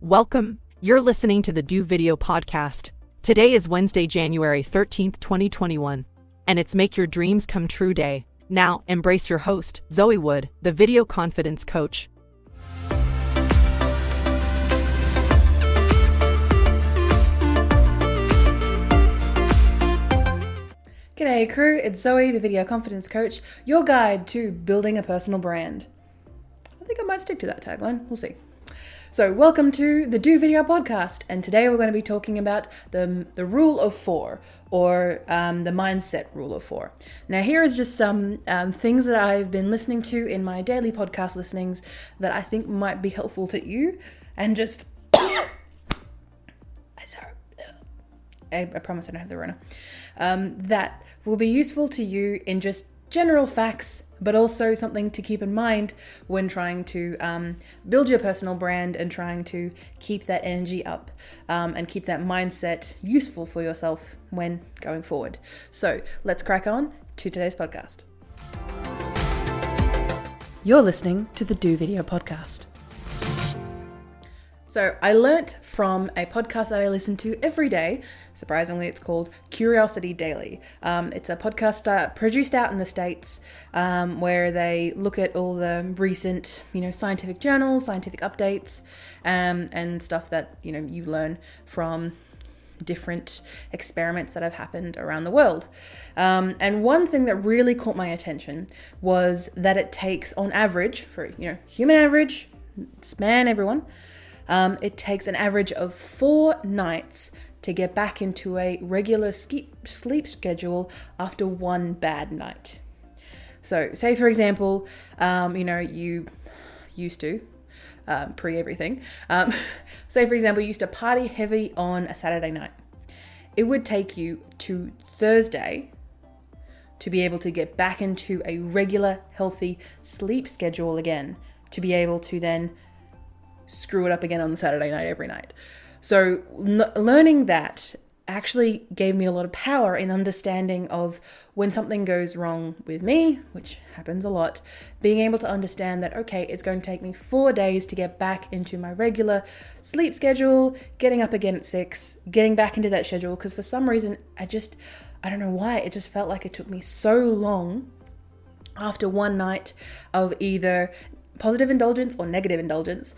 Welcome. You're listening to the Do Video Podcast. Today is Wednesday, January 13th, 2021, and it's Make Your Dreams Come True Day. Now, embrace your host, Zoe Wood, the video confidence coach. G'day crew, it's Zoe, the video confidence coach, your guide to building a personal brand. I think I might stick to that tagline, we'll see. So welcome to the Do Video Podcast, and today we're going to be talking about the rule of four, or the mindset rule of four. Now here is just some things that I've been listening to in my daily podcast listenings that I think might be helpful to you, and just, I promise I don't have the Rona, that will be useful to you in just general facts, but also something to keep in mind when trying to build your personal brand and trying to keep that energy up and keep that mindset useful for yourself when going forward. So let's crack on to today's podcast. You're listening to the Do Video Podcast. So I learnt from a podcast that I listen to every day. Surprisingly, it's called Curiosity Daily. It's a podcast produced out in the States where they look at all the recent, scientific journals, scientific updates, and stuff that, you learn from different experiments that have happened around the world. And one thing that really caught my attention was that it takes, on average, for, human average, span everyone, it takes an average of 4 nights to get back into a regular sleep schedule after one bad night. So say for example, you used to, pre-everything, say for example, you used to party heavy on a Saturday night. It would take you to Thursday to be able to get back into a regular, healthy sleep schedule again, to be able to then screw it up again on the Saturday night every night. So learning that actually gave me a lot of power in understanding of when something goes wrong with me, which happens a lot, being able to understand that, okay, it's going to take me 4 days to get back into my regular sleep schedule, getting up again at 6, getting back into that schedule, because for some reason, I don't know why, it just felt like it took me so long after one night of either positive indulgence or negative indulgence,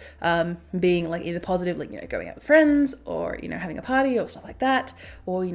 being like either positive, like, going out with friends, or, having a party or stuff like that, or,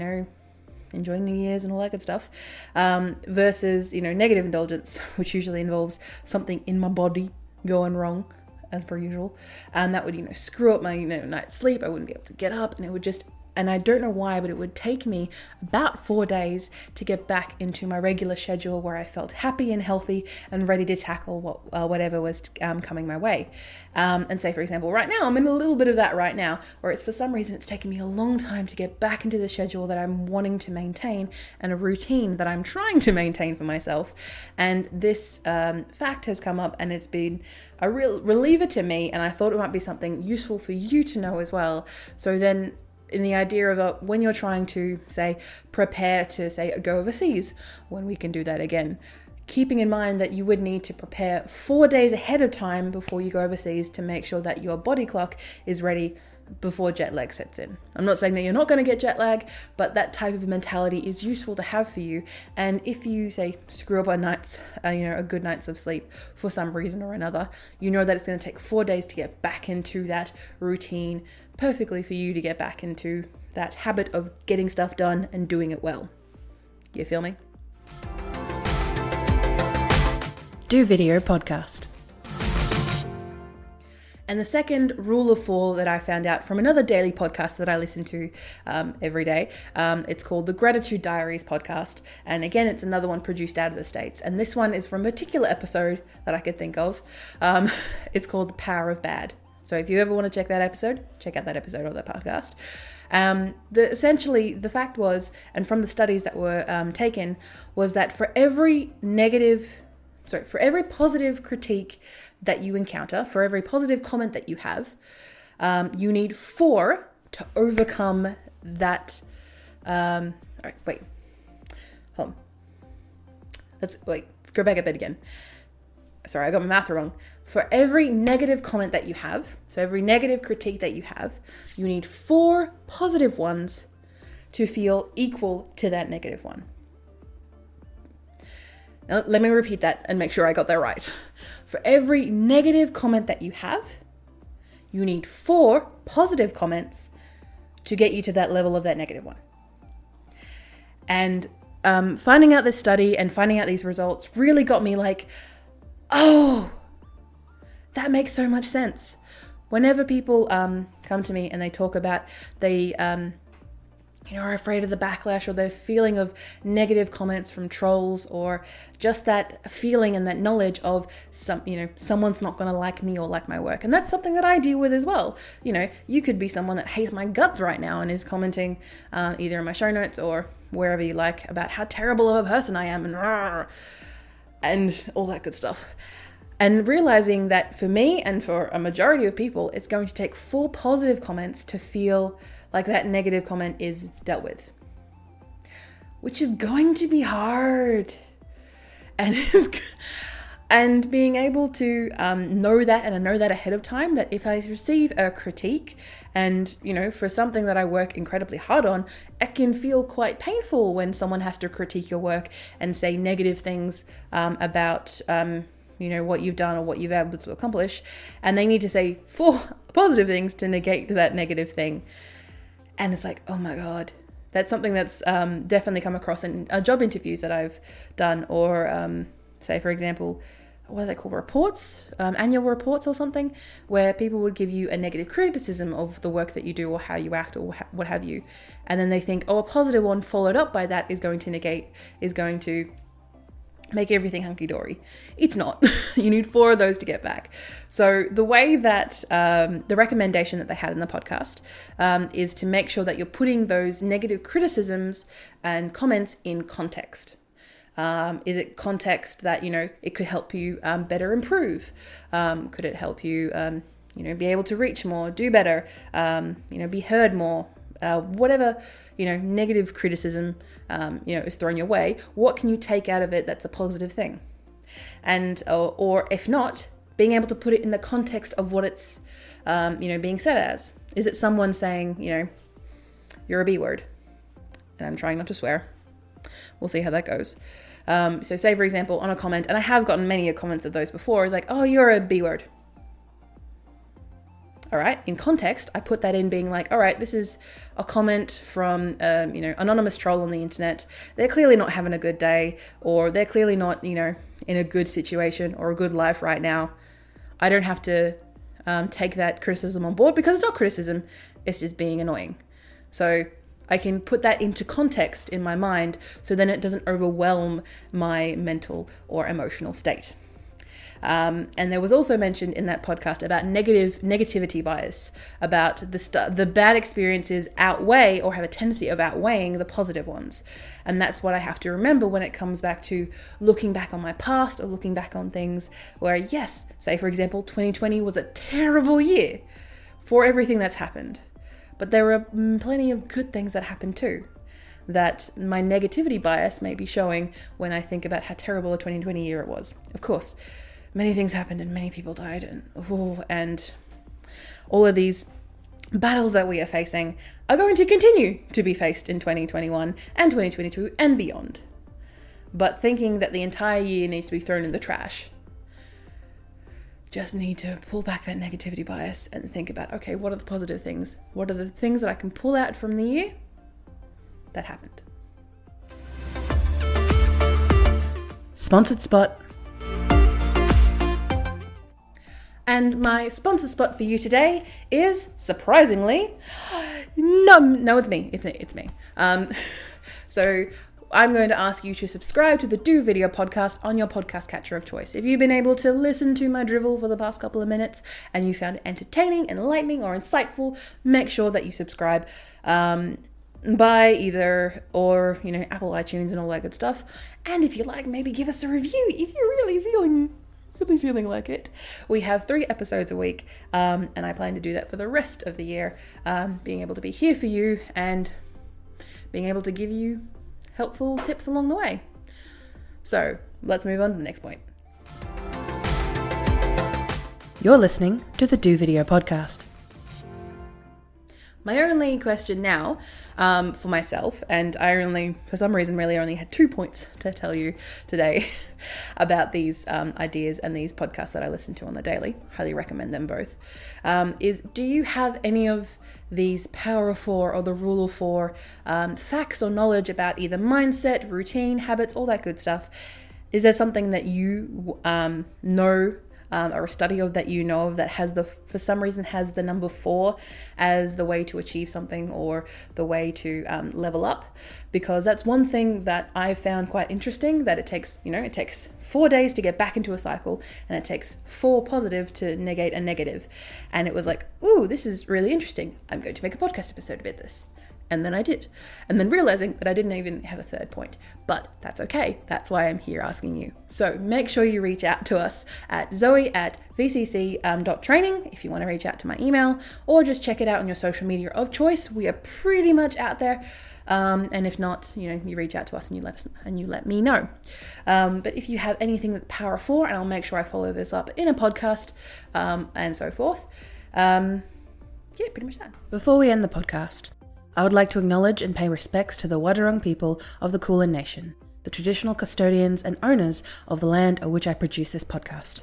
enjoying New Year's and all that good stuff, versus, negative indulgence, which usually involves something in my body going wrong, as per usual. And that would, screw up my, night's sleep. I wouldn't be able to get up, and it would just, and I don't know why, but it would take me about 4 days to get back into my regular schedule where I felt happy and healthy and ready to tackle whatever was coming my way. And say, for example, right now, I'm in a little bit of that right now, where it's for some reason it's taken me a long time to get back into the schedule that I'm wanting to maintain and a routine that I'm trying to maintain for myself. And this fact has come up, and it's been a real reliever to me, and I thought it might be something useful for you to know as well. So then, in the idea of when you're trying to, say, prepare to, say, go overseas, when we can do that again, keeping in mind that you would need to prepare 4 days ahead of time before you go overseas to make sure that your body clock is ready before jet lag sets in. I'm not saying that you're not going to get jet lag, but that type of mentality is useful to have for you. And if you, say, screw up on nights, a good night's of sleep for some reason or another, you know that it's going to take 4 days to get back into that routine, perfectly for you to get back into that habit of getting stuff done and doing it well. You feel me? Do Video Podcast. And the second rule of 4 that I found out from another daily podcast that I listen to every day, it's called the Gratitude Dairies Podcast. And again, it's another one produced out of the States. And this one is from a particular episode that I could think of. It's called The Power of Bad. So if you ever want to check that episode, check out that episode of that podcast. Essentially, the fact was, and from the studies that were taken, was that for every positive critique that you encounter, for every positive comment that you have, you need 4 to overcome that. All right, wait. Hold on. Let's go back a bit again. Sorry, I got my math wrong. For every negative comment that you have, so every negative critique that you have, you need 4 positive ones to feel equal to that negative one. Now, let me repeat that and make sure I got that right. For every negative comment that you have, you need 4 positive comments to get you to that level of that negative one. And finding out this study and finding out these results really got me like, oh, that makes so much sense. Whenever people come to me and they talk about they are afraid of the backlash, or their feeling of negative comments from trolls, or just that feeling and that knowledge of someone's not going to like me or like my work. And that's something that I deal with as well. You could be someone that hates my guts right now and is commenting either in my show notes or wherever you like about how terrible of a person I am and all that good stuff. And realizing that for me and for a majority of people, it's going to take 4 positive comments to feel like that negative comment is dealt with, which is going to be hard. And being able to know that, and I know that ahead of time, that if I receive a critique and, for something that I work incredibly hard on, it can feel quite painful when someone has to critique your work and say negative things about what you've done or what you've been able to accomplish, and they need to say 4 positive things to negate that negative thing. And it's like, oh my God, that's something that's definitely come across in job interviews that I've done, or say, for example, what are they called? Reports, annual reports or something, where people would give you a negative criticism of the work that you do or how you act or what have you. And then they think, a positive one followed up by that is going to make everything hunky-dory. It's not. You need 4 of those to get back. So the way that the recommendation that they had in the podcast is to make sure that you're putting those negative criticisms and comments in context. Is it context that, it could help you better improve? Could it help you, be able to reach more, do better, be heard more? Whatever, negative criticism, is thrown your way, what can you take out of it that's a positive thing? And, or if not, being able to put it in the context of what it's, being said as. Is it someone saying, you're a B word? And I'm trying not to swear. We'll see how that goes. So say, for example, on a comment, and I have gotten many comments of those before, is like, oh, you're a B word. All right, in context, I put that in being like, all right, this is a comment from, anonymous troll on the internet. They're clearly not having a good day, or they're clearly not, in a good situation or a good life right now. I don't have to take that criticism on board, because it's not criticism, it's just being annoying. So I can put that into context in my mind, so then it doesn't overwhelm my mental or emotional state. And there was also mentioned in that podcast about negativity bias, about the bad experiences outweigh or have a tendency of outweighing the positive ones. And that's what I have to remember when it comes back to looking back on my past, or looking back on things where, yes, say for example, 2020 was a terrible year for everything that's happened. But there were plenty of good things that happened too, that my negativity bias may be showing when I think about how terrible a 2020 year it was. Of course, many things happened and many people died, and all of these battles that we are facing are going to continue to be faced in 2021 and 2022 and beyond. But thinking that the entire year needs to be thrown in the trash, just need to pull back that negativity bias and think about, okay, what are the positive things? What are the things that I can pull out from the year that happened? Sponsored spot. And my sponsor spot for you today is, surprisingly, no, it's me. It's me. So I'm going to ask you to subscribe to the Do Video Podcast on your podcast catcher of choice. If you've been able to listen to my drivel for the past couple of minutes and you found it entertaining, enlightening, or insightful, make sure that you subscribe by either or Apple iTunes and all that good stuff. And if you like, maybe give us a review if you're really feeling like it. We have 3 episodes a week, and I plan to do that for the rest of the year, being able to be here for you and being able to give you helpful tips along the way. So let's move on to the next point. You're listening to the Do Video Podcast. My only question now for myself, and I for some reason, really only had 2 points to tell you today about these ideas and these podcasts that I listen to on the daily. Highly recommend them both. Is do you have any of these Power of 4 or the Rule of 4 facts or knowledge about either mindset, routine, habits, all that good stuff? Is there something that you know or a study of that you know of that has for some reason has the number 4 as the way to achieve something or the way to level up? Because that's one thing that I found quite interesting, that it takes 4 days to get back into a cycle, and it takes 4 positive to negate a negative. And it was like, ooh, this is really interesting. I'm going to make a podcast episode about this. And then I did. And then realizing that I didn't even have a third point. But that's okay. That's why I'm here asking you. So make sure you reach out to us at zoe@vcc.training if you want to reach out to my email, or just check it out on your social media of choice. We are pretty much out there. And if not, you reach out to us and you let me know. But if you have anything with Power of 4, and I'll make sure I follow this up in a podcast and so forth. Pretty much that. Before we end the podcast, I would like to acknowledge and pay respects to the Wadawurrung people of the Kulin Nation, the traditional custodians and owners of the land on which I produce this podcast.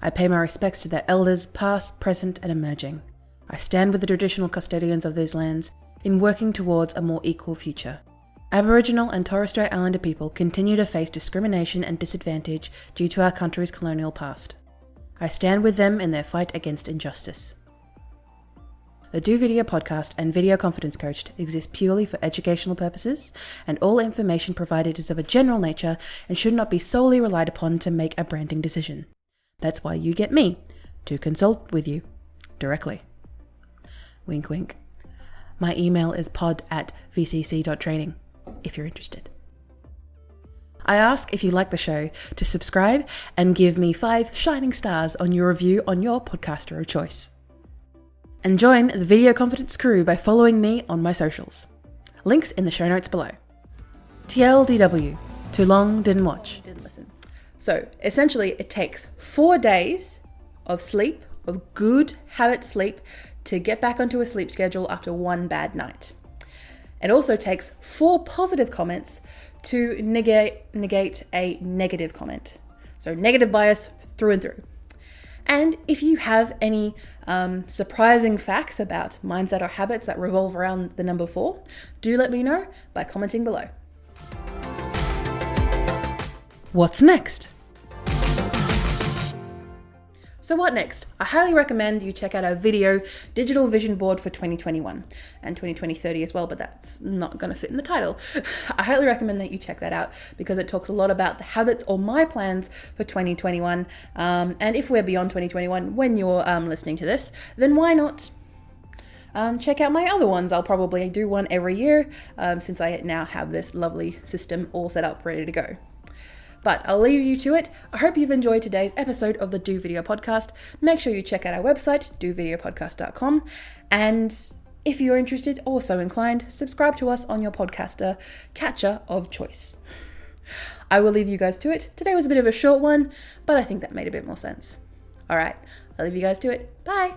I pay my respects to their elders, past, present, and emerging. I stand with the traditional custodians of these lands in working towards a more equal future. Aboriginal and Torres Strait Islander people continue to face discrimination and disadvantage due to our country's colonial past. I stand with them in their fight against injustice. The Do Video Podcast and Video Confidence Coach exist purely for educational purposes, and all information provided is of a general nature and should not be solely relied upon to make a branding decision. That's why you get me to consult with you directly. Wink, wink. My email is pod@vcc.training if you're interested. I ask if you like the show to subscribe and give me 5 shining stars on your review on your podcaster of choice. And join the Video Confidence crew by following me on my socials. Links in the show notes below. TLDW, too long, didn't watch. Didn't listen. So essentially it takes 4 days of sleep, of good habit sleep, to get back onto a sleep schedule after one bad night. It also takes 4 positive comments to negate a negative comment. So negative bias through and through. And if you have any surprising facts about mindset or habits that revolve around the number 4, do let me know by commenting below. What's next? So what next? I highly recommend you check out our video digital vision board for 2021 and 2030 as well, but that's not going to fit in the title. I highly recommend that you check that out because it talks a lot about the habits or my plans for 2021. And if we're beyond 2021 when you're listening to this, then why not check out my other ones? I'll probably do one every year since I now have this lovely system all set up, ready to go. But I'll leave you to it. I hope you've enjoyed today's episode of the Do Video Podcast. Make sure you check out our website, dovideopodcast.com. And if you're interested or so inclined, subscribe to us on your podcaster catcher of choice. I will leave you guys to it. Today was a bit of a short one, but I think that made a bit more sense. All right, I'll leave you guys to it. Bye.